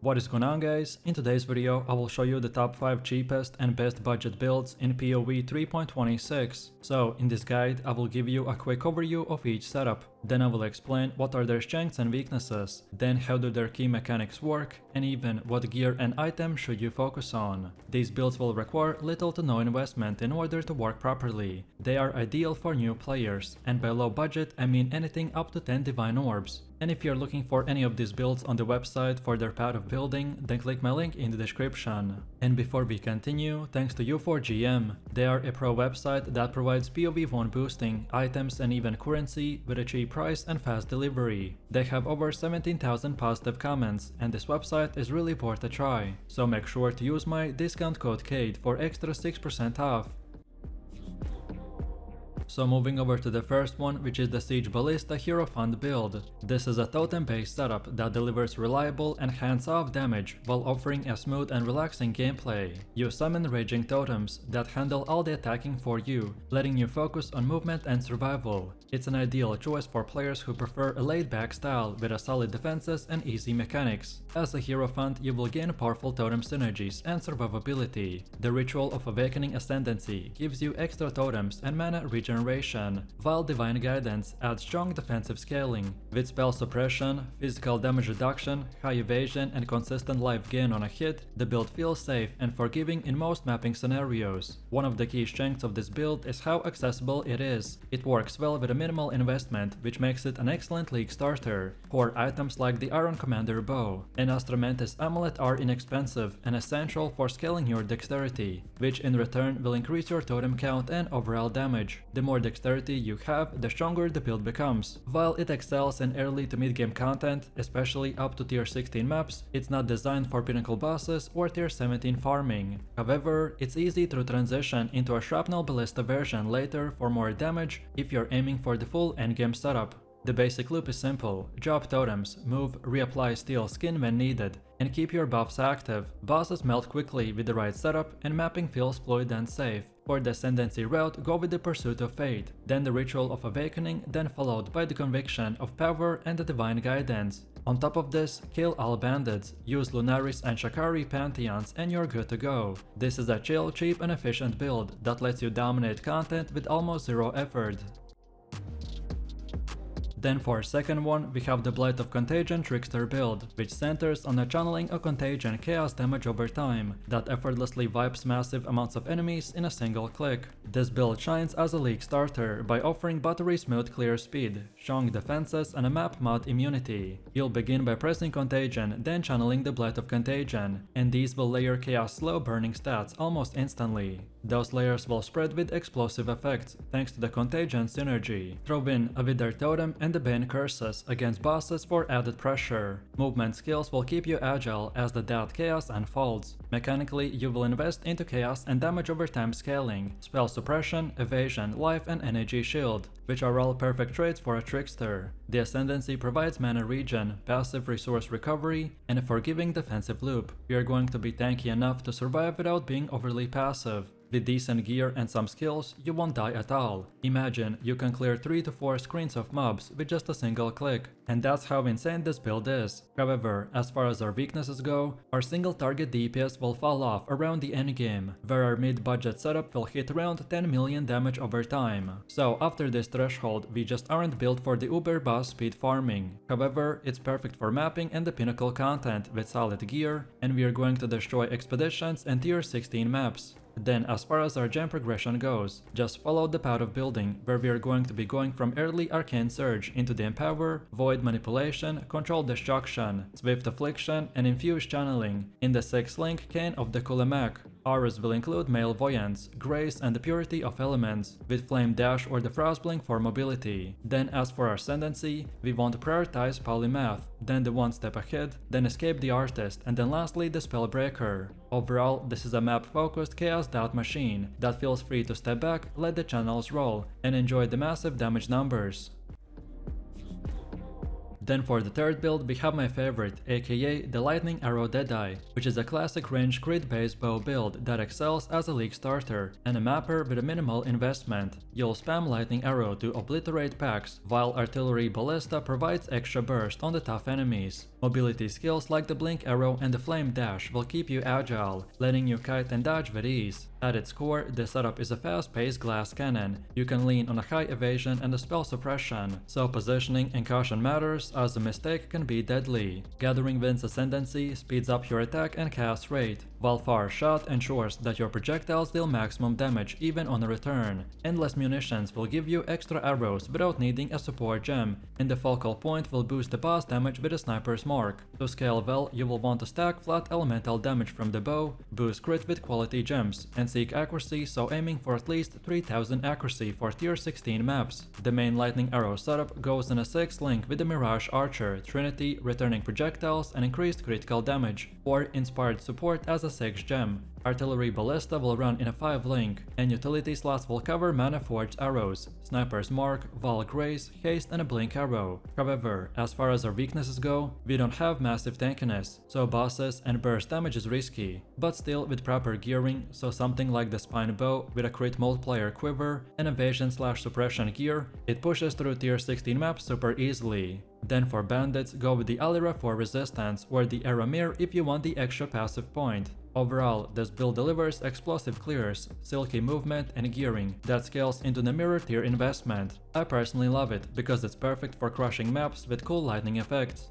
What is going on, guys? In today's video I will show you the top 5 cheapest and best budget builds in POE 3.26. So in this guide I will give you a quick overview of each setup, then I will explain what are their strengths and weaknesses, then how do their key mechanics work, and even what gear and item should you focus on. These builds will require little to no investment in order to work properly. They are ideal for new players, and by low budget I mean anything up to 10 divine orbs. And if you're looking for any of these builds on the website for their path of building, then click my link in the description. And before we continue, thanks to U4GM. They are a pro website that provides POV1 boosting, items and even currency with a cheap price and fast delivery. They have over 17,000 positive comments, and this website is really worth a try. So make sure to use my discount code KATE for extra 6% off. So moving over to the first one, which is the Siege Ballista Hierophant build. This is a totem based setup that delivers reliable and hands-off damage while offering a smooth and relaxing gameplay. You summon raging totems that handle all the attacking for you, letting you focus on movement and survival. It's an ideal choice for players who prefer a laid-back style with a solid defenses and easy mechanics. As a Hierophant, you will gain powerful totem synergies and survivability. The Ritual of Awakening Ascendancy gives you extra totems and mana regeneration, while Divine Guidance adds strong defensive scaling. With spell suppression, physical damage reduction, high evasion and consistent life gain on a hit, the build feels safe and forgiving in most mapping scenarios. One of the key strengths of this build is how accessible it is. It works well with a minimal investment, which makes it an excellent league starter. Core items like the Iron Commander bow and Astromantis amulet are inexpensive and essential for scaling your dexterity, which in return will increase your totem count and overall damage. The more dexterity you have, the stronger the build becomes. While it excels in early to mid-game content, especially up to tier 16 maps, it's not designed for pinnacle bosses or tier 17 farming. However, it's easy to transition into a shrapnel ballista version later for more damage if you're aiming for the full endgame setup. The basic loop is simple: drop totems, move, reapply steel skin when needed, and keep your buffs active. Bosses melt quickly with the right setup, and mapping feels fluid and safe. For the Ascendancy route, go with the Pursuit of Fate, then the Ritual of Awakening, then followed by the Conviction of Power and the Divine Guidance. On top of this, kill all bandits, use Lunaris and Shakari pantheons and you're good to go. This is a chill, cheap and efficient build that lets you dominate content with almost zero effort. Then for our second one, we have the Blight of Contagion Trickster build, which centers on channeling a contagion chaos damage over time that effortlessly wipes massive amounts of enemies in a single click. This build shines as a league starter by offering buttery smooth clear speed, strong defenses and a map mod immunity. You'll begin by pressing Contagion, then channeling the Blight of Contagion, and these will layer chaos slow burning stats almost instantly. Those layers will spread with explosive effects thanks to the Contagion synergy. Throw in a Wither Totem and the Bane Curses against bosses for added pressure. Movement skills will keep you agile as the dead chaos unfolds. Mechanically, you will invest into chaos and damage over time scaling, spell suppression, evasion, life and energy shield, which are all perfect traits for a trickster. The Ascendancy provides mana regen, passive resource recovery, and a forgiving defensive loop. You're going to be tanky enough to survive without being overly passive. With decent gear and some skills, you won't die at all. Imagine you can clear 3 to 4 screens of mobs with just a single click, and that's how insane this build is. However, as far as our weaknesses go, our single target DPS will fall off around the endgame, where our mid-budget setup will hit around 10 million damage over time. So after this threshold, we just aren't built for the uber boss speed farming. However, it's perfect for mapping and the pinnacle content with solid gear, and we are going to destroy expeditions and tier 16 maps. Then as far as our gem progression goes, just follow the path of building, where we are going to be going from early Arcane Surge into the Empower, Void Manipulation, Control Destruction, Swift Affliction and Infuse Channeling in the 6-link Cane of the Kulemak. Auras will include Malevoyance, Grace and the Purity of Elements, with Flame Dash or the Frostblink for mobility. Then as for our Ascendancy, we want to prioritize Polymath, then the One Step Ahead, then Escape the Artist, and then lastly the Spellbreaker. Overall, this is a map-focused chaos dot machine that feels free to step back, let the channels roll, and enjoy the massive damage numbers. Then for the third build we have my favorite, aka the Lightning Arrow Deadeye, which is a classic range crit based bow build that excels as a league starter and a mapper with a minimal investment. You'll spam Lightning Arrow to obliterate packs, while Artillery Ballista provides extra burst on the tough enemies. Mobility skills like the Blink Arrow and the Flame Dash will keep you agile, letting you kite and dodge with ease. At its core, the setup is a fast-paced glass cannon. You can lean on a high evasion and a spell suppression, so positioning and caution matters as a mistake can be deadly. Gathering Wind's Ascendancy speeds up your attack and cast rate, while Far Shot ensures that your projectiles deal maximum damage even on a return. Endless Munitions will give you extra arrows without needing a support gem, and the Focal Point will boost the boss damage with a Sniper's Mark. To scale well, you will want to stack flat elemental damage from the bow, boost crit with quality gems, and seek accuracy, so aiming for at least 3000 accuracy for tier 16 maps. The main Lightning Arrow setup goes in a 6 link with the Mirage Archer, Trinity, returning projectiles and increased critical damage, or Inspired Support as a 6 gem. Artillery Ballista will run in a 5 link, and utility slots will cover Mana Forged arrows, Sniper's Mark, Val Grace, Haste and a Blink Arrow. However, as far as our weaknesses go, we don't have massive tankiness, so bosses and burst damage is risky, but still with proper gearing, so something like the Spine Bow with a crit multiplier quiver and evasion/suppression gear, it pushes through tier 16 maps super easily. Then for bandits, go with the Alira for resistance or the Aramir if you want the extra passive point. Overall, this build delivers explosive clears, silky movement and gearing that scales into the mirror tier investment. I personally love it because it's perfect for crushing maps with cool lightning effects.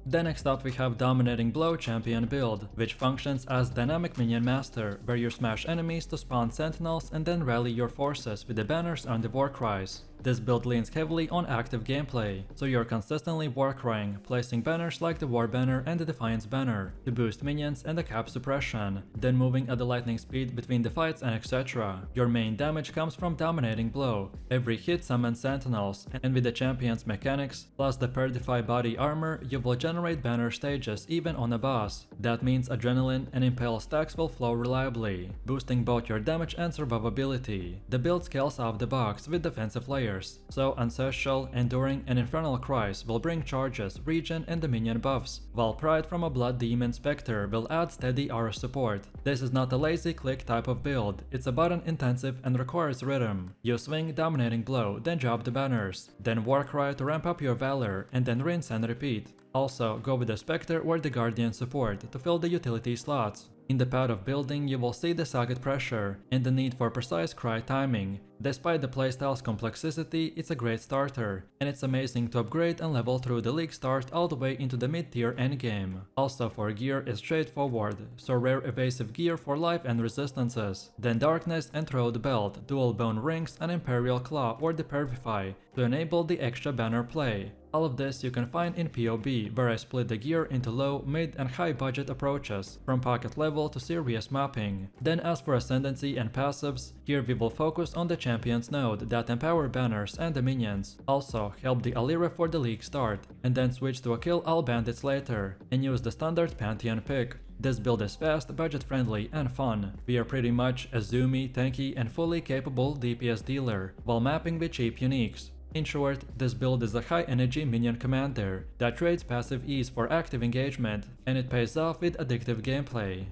Then next up we have Dominating Blow Champion build, which functions as Dynamic Minion Master, where you smash enemies to spawn sentinels and then rally your forces with the banners and the war cries. This build leans heavily on active gameplay, so you're consistently warcrying, placing banners like the War Banner and the Defiance Banner to boost minions and the cap suppression, then moving at the lightning speed between the fights and etc. Your main damage comes from Dominating Blow. Every hit summons sentinels, and with the champion's mechanics, plus the Perdify body armor, you will generate banner stages even on a boss. That means Adrenaline and Impale stacks will flow reliably, boosting both your damage and survivability. The build scales off the box with defensive layers, so Ancestral, Enduring and Infernal Cries will bring charges, regen and the minion buffs, while Pride from a Blood Demon Spectre will add steady aura support. This is not a lazy click type of build, it's a button intensive and requires rhythm. You swing Dominating Blow, then drop the banners, then Warcry to ramp up your valor, and then rinse and repeat. Also, go with the Spectre or the Guardian support to fill the utility slots. In the path of building, you will see the Sagat pressure and the need for precise cry timing. Despite the playstyle's complexity, it's a great starter, and it's amazing to upgrade and level through the league start all the way into the mid-tier endgame. Also for gear is straightforward, so rare evasive gear for life and resistances, then Darkness and Throat Belt, Dual Bone Rings and Imperial Claw or the Purify to enable the extra banner play. All of this you can find in POE, where I split the gear into low, mid and high budget approaches, from pocket level to serious mapping. Then as for Ascendancy and passives, here we will focus on the Champions node that empower banners and the minions, also help the Alira for the league start, and then switch to a kill all bandits later, and use the standard Pantheon pick. This build is fast, budget friendly and fun. We are pretty much a zoomy, tanky and fully capable DPS dealer, while mapping with cheap uniques. In short, this build is a high-energy minion commander that trades passive ease for active engagement, and it pays off with addictive gameplay.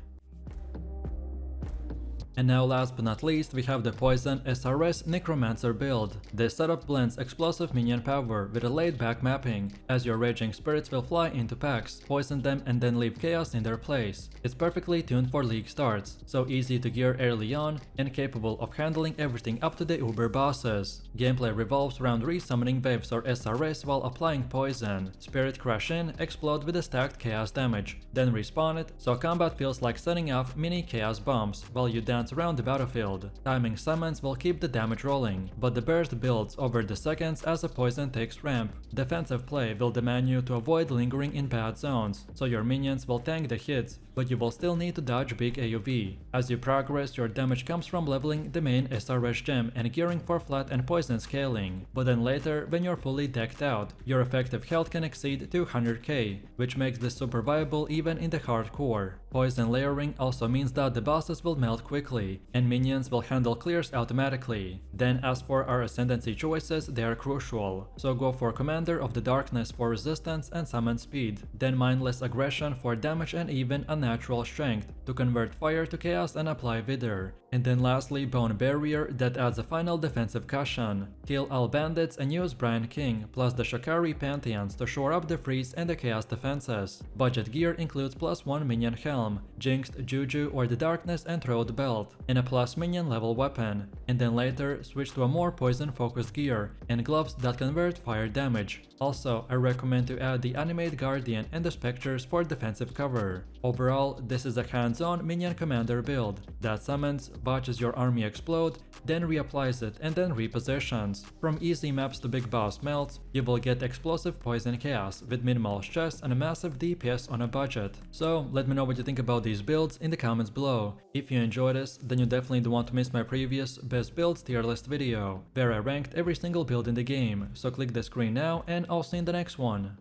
And now last but not least, we have the Poison SRS Necromancer build. This setup blends explosive minion power with a laid-back mapping, as your raging spirits will fly into packs, poison them and then leave chaos in their place. It's perfectly tuned for league starts, so easy to gear early on and capable of handling everything up to the uber bosses. Gameplay revolves around resummoning waves or SRS while applying poison. Spirit crash in, explode with a stacked chaos damage, then respawn it, so combat feels like setting off mini chaos bombs while you dance around the battlefield. Timing summons will keep the damage rolling, but the burst builds over the seconds as the poison takes ramp. Defensive play will demand you to avoid lingering in bad zones, so your minions will tank the hits, but you will still need to dodge big AoV. As you progress, your damage comes from leveling the main SRS gem and gearing for flat and poison scaling, but then later, when you're fully decked out, your effective health can exceed 200k, which makes this super viable even in the hardcore. Poison layering also means that the bosses will melt quickly, and minions will handle clears automatically. Then as for our ascendancy choices, they are crucial. So go for Commander of the Darkness for resistance and summon speed, then Mindless Aggression for damage and even Unnatural Strength to convert fire to chaos and apply Wither. And then lastly, Bone Barrier that adds a final defensive cushion. Kill all bandits and use Brian King, plus the Shakari Pantheons to shore up the freeze and the chaos defenses. Budget gear includes +1 minion helm, Jinxed, Juju or the Darkness and Throat belt, and a plus minion level weapon. And then later, switch to a more poison focused gear, and gloves that convert fire damage. Also, I recommend to add the Animate Guardian and the Spectres for defensive cover. Overall, this is a hands-on minion commander build that summons, watches your army explode, then reapplies it and then repositions. From easy maps to big boss melts, you will get explosive poison chaos with minimal stress and a massive DPS on a budget. So let me know what you think about these builds in the comments below. If you enjoyed this, then you definitely don't want to miss my previous best builds tier list video, where I ranked every single build in the game, so click the screen now and I'll see you in the next one.